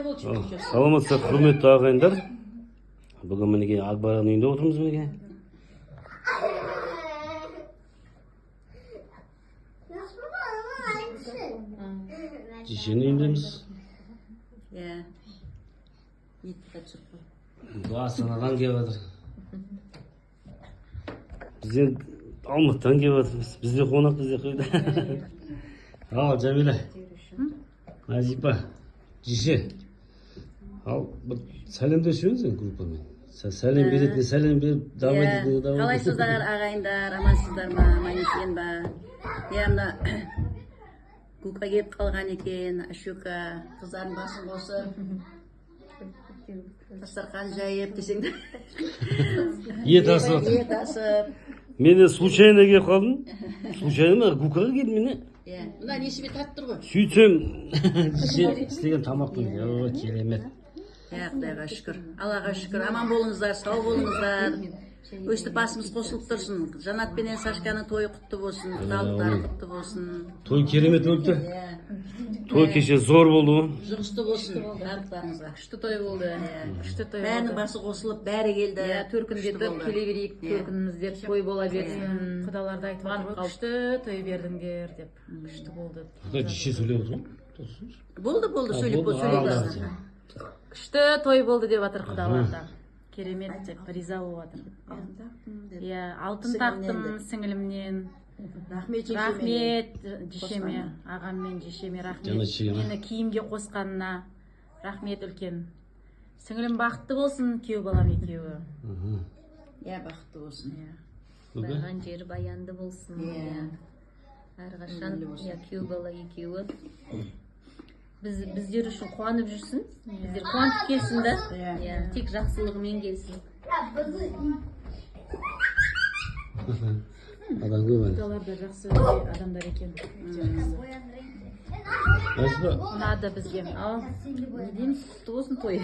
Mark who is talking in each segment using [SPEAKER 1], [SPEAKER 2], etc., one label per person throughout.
[SPEAKER 1] болчу.
[SPEAKER 2] Саламатсыздар, құрметті ағайындар. Бүгін мінеке Акбараның үйінде отырмыз мінеке. Жешенің үйіндеміз.
[SPEAKER 1] Иә. Етті çıktı.
[SPEAKER 2] Басынадан келіп жатыр. Бізден Алматыдан келіп жатырмыз. Бізде қонақ, бізде қойды. Ал, Жамиля. Назипа. Жеше. Ал, бір сәлемдесіңіз группамен. Сәлем беретін, сәлем беріп, давай дейтін, давай.
[SPEAKER 1] Қалайсыздар ағайындар, амансыздар ма, аман екен ба? Я мына Гука келіп қалған екен, Ашука, қыздардың басын қосып, дастархан жайып десеңдер.
[SPEAKER 2] Ет асып.
[SPEAKER 1] Ет асып.
[SPEAKER 2] Мен случайно келіп қалдым. Случайно Гукаға келдім мен.
[SPEAKER 1] Мына несіме татып тұр ғой.
[SPEAKER 2] Сөйтсем, істеген тамақтың керемет.
[SPEAKER 1] Құдайға шүкір, Аллаға шүкір, аман болыңыздар, сау болыңыздар. Өстіп басымыз қосылып тұрсын. Жанат пенен Сашканың тойы құтты болсын, құдалықтары құтты болсын.
[SPEAKER 2] Той керемет өтті. Той кеше зор болды.
[SPEAKER 1] Жұғысты болсын, барлықтарыңызға.
[SPEAKER 3] Күшті той болды. Күшті той болды.
[SPEAKER 1] Бәрінің басы қосылып, бәрі келді.
[SPEAKER 3] Төркіндетіп келе берейік, төркінімізде той бола берсін. Құдаларды айтқан күшті той бердіңдер деп. Күшті болды.
[SPEAKER 2] Жеше сөйлеп отыр.
[SPEAKER 1] Болды, сөйлеп сөйлеп.
[SPEAKER 3] Күшті той болды деп жатыр құдаларда. Керемет деп риза болып жатыр. Алтын тақтым сіңілімнен.
[SPEAKER 1] Рахмет
[SPEAKER 3] жешеме, ағам мен жешеме рахмет. Мені киімге қосқанына рахмет үлкен. Сіңілім бақытты болсын, күйеу балам екеуі.
[SPEAKER 1] Бақытты болсын.
[SPEAKER 4] Барған жері баянды болсын. Әрқашан күйеу бала екеуі біздер үшін қуанып жүрсін. Біздер қуанып келсін да. Тек жақсылығымен келсін.
[SPEAKER 2] Адам көп әлі.
[SPEAKER 3] Құдалар да жақсы адамдар екен. Ұнады бізге. Ал, не дейміз, құтты болсын той.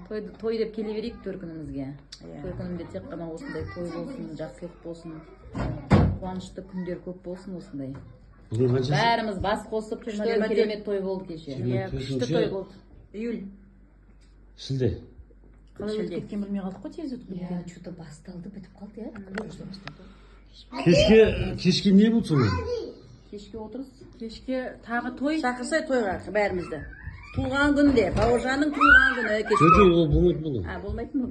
[SPEAKER 3] Той деп келе берейік төркінімізге. Төркінімде тек қана осындай той болсын, жақсылық болсын. Қуанышты күндер көп болсын осындай. Бәріміз бас қосып, керемет той болды кеше. Күшті той болды.
[SPEAKER 1] Июль.
[SPEAKER 2] Шілде.
[SPEAKER 3] Қалай өтіп кеткен білмей қалдық қой, тез өтіп кеткен.
[SPEAKER 4] Что-то басталды, бітіп қалды,
[SPEAKER 2] Кешке не болды соны?
[SPEAKER 1] Кешке отырыз.
[SPEAKER 3] Кешке тағы той.
[SPEAKER 1] Шақырсай тойға бәрімізді. Туған күнде, Бауыржанның туған күні кешке.
[SPEAKER 2] Жоқ, ол болмайды бұл.
[SPEAKER 1] Болмайтын ол.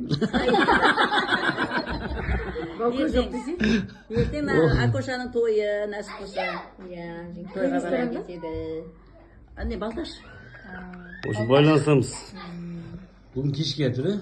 [SPEAKER 3] Бауыр жоқ десе.
[SPEAKER 1] Ертең Акошаның тойы, нәсіп болса. Тойға барам кетеді. Не, Балташ?
[SPEAKER 2] Осы байланысамыз. Бүгін кешке әтірі.